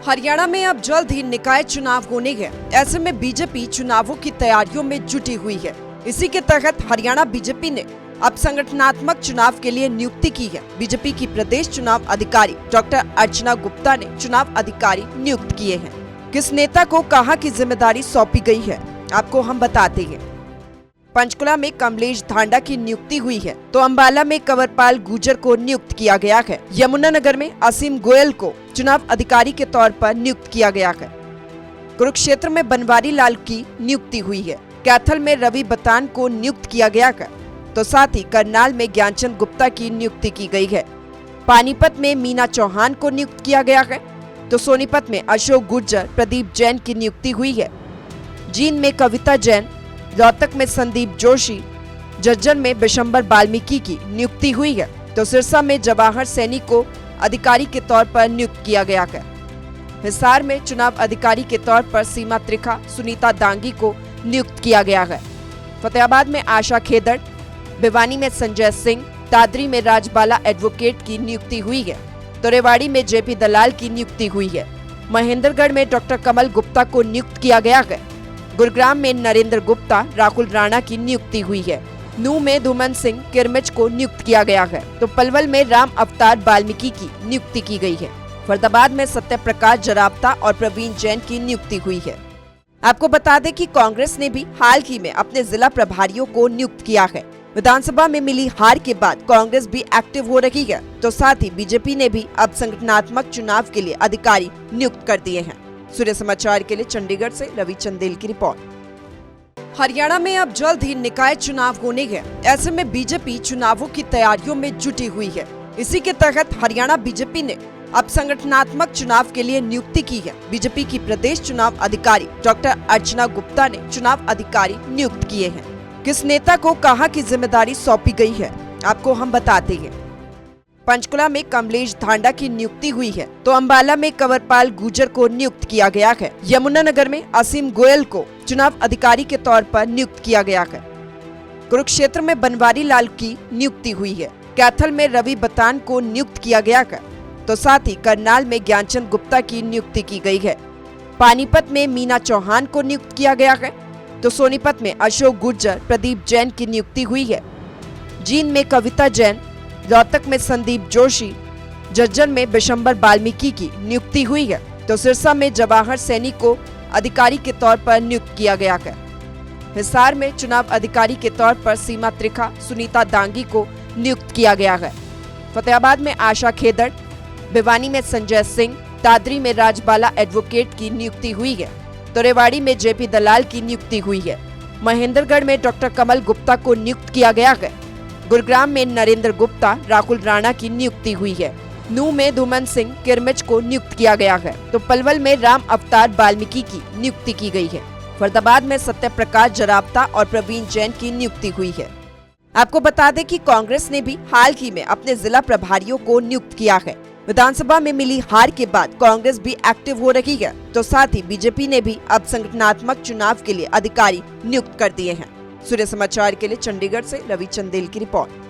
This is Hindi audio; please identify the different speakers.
Speaker 1: हरियाणा में अब जल्द ही निकाय चुनाव होने हैं। ऐसे में बीजेपी चुनावों की तैयारियों में जुटी हुई है। इसी के तहत हरियाणा बीजेपी ने अब संगठनात्मक चुनाव के लिए नियुक्ति की है। बीजेपी की प्रदेश चुनाव अधिकारी डॉक्टर अर्चना गुप्ता ने चुनाव अधिकारी नियुक्त किए हैं। किस नेता को कहां की जिम्मेदारी सौंपी गई है, आपको हम बताते हैं। पंचकुला में कमलेश ढांडा की नियुक्ति हुई है, तो अंबाला में कंवरपाल गुर्जर को नियुक्त किया गया है। यमुनानगर में असीम गोयल को चुनाव अधिकारी के तौर पर नियुक्त किया गया है। कुरुक्षेत्र में बनवारी लाल की नियुक्ति हुई है। कैथल में रवि बतान को नियुक्त किया गया है, तो साथ ही करनाल में ज्ञानचंद गुप्ता की नियुक्ति की गई है। पानीपत में मीना चौहान को नियुक्त किया गया है, तो सोनीपत में अशोक गुर्जर, प्रदीप जैन की नियुक्ति हुई है। जींद में कविता जैन, रोहतक में संदीप जोशी, जज्जर में बिशंबर वाल्मीकि की नियुक्ति हुई है, तो सिरसा में जवाहर सैनी को अधिकारी के तौर पर नियुक्त किया गया है। हिसार में चुनाव अधिकारी के तौर पर सीमा त्रिखा, सुनीता दांगी को नियुक्त किया गया है। फतेहाबाद में आशा खेदड़, भिवानी में संजय सिंह, दादरी में राजबाला एडवोकेट की नियुक्ति हुई है, तो रेवाड़ी में जेपी दलाल की नियुक्ति हुई है। महेंद्रगढ़ में डॉक्टर कमल गुप्ता को नियुक्त किया गया है। गुरुग्राम में नरेंद्र गुप्ता, राहुल राणा की नियुक्ति हुई है। नूह में धुमन सिंह किरमिच को नियुक्त किया गया है, तो पलवल में राम अवतार वाल्मीकि की नियुक्ति की गई है। फरीदाबाद में सत्य प्रकाश जरावता और प्रवीण जैन की नियुक्ति हुई है। आपको बता दें कि कांग्रेस ने भी हाल ही में अपने जिला प्रभारियों को नियुक्त किया है। विधानसभा में मिली हार के बाद कांग्रेस भी एक्टिव हो रही है, तो साथ ही बीजेपी ने भी अब संगठनात्मक चुनाव के लिए अधिकारी नियुक्त कर दिए हैं। सूर्य समाचार के लिए चंडीगढ़ से रवि चंदेल की रिपोर्ट। हरियाणा में अब जल्द ही निकाय चुनाव होने हैं। ऐसे में बीजेपी चुनावों की तैयारियों में जुटी हुई है। इसी के तहत हरियाणा बीजेपी ने अब संगठनात्मक चुनाव के लिए नियुक्ति की है। बीजेपी की प्रदेश चुनाव अधिकारी डॉक्टर अर्चना गुप्ता ने चुनाव अधिकारी नियुक्त किए हैं। किस नेता को कहां की जिम्मेदारी सौंपी गई है, आपको हम बताते हैं। पंचकुला में कमलेश ढांडा की नियुक्ति हुई है, तो अंबाला में कंवरपाल गुर्जर को नियुक्त किया गया है। यमुनानगर में असीम गोयल को चुनाव अधिकारी के तौर पर नियुक्त किया गया है। कुरुक्षेत्र में बनवारी लाल की नियुक्ति हुई है। कैथल में रवि बतान को नियुक्त किया गया है, तो साथ ही करनाल में ज्ञानचंद गुप्ता की नियुक्ति की गई है। पानीपत में मीना चौहान को नियुक्त किया गया है, तो सोनीपत में अशोक गुर्जर, प्रदीप जैन की नियुक्ति हुई है। जींद में कविता जैन, रोहतक में संदीप जोशी, जज्जर में बिशंबर वाल्मीकि की नियुक्ति हुई है, तो सिरसा में जवाहर सैनी को अधिकारी के तौर पर नियुक्त किया गया है। हिसार में चुनाव अधिकारी के तौर पर सीमा त्रिखा, सुनीता दांगी को नियुक्त किया गया है। फतेहाबाद में आशा खेदड़, भिवानी में संजय सिंह, दादरी में राजबाला एडवोकेट की नियुक्ति हुई है, तो रेवाड़ी में जेपी दलाल की नियुक्ति हुई है। महेंद्रगढ़ में डॉक्टर कमल गुप्ता को नियुक्त किया गया है। गुरुग्राम में नरेंद्र गुप्ता, राहुल राणा की नियुक्ति हुई है। नूह में धुमन सिंह किरमिच को नियुक्त किया गया है, तो पलवल में राम अवतार वाल्मीकि की नियुक्ति की गई है। फरीदाबाद में सत्य प्रकाश जरावता और प्रवीण जैन की नियुक्ति हुई है। आपको बता दें कि कांग्रेस ने भी हाल ही में अपने जिला प्रभारियों को नियुक्त किया है। विधानसभा में मिली हार के बाद कांग्रेस भी एक्टिव हो रही है, तो साथ ही बीजेपी ने भी अब संगठनात्मक चुनाव के लिए अधिकारी नियुक्त कर दिए हैं। सूर्य समाचार के लिए चंडीगढ़ से रवि चंदेल की रिपोर्ट।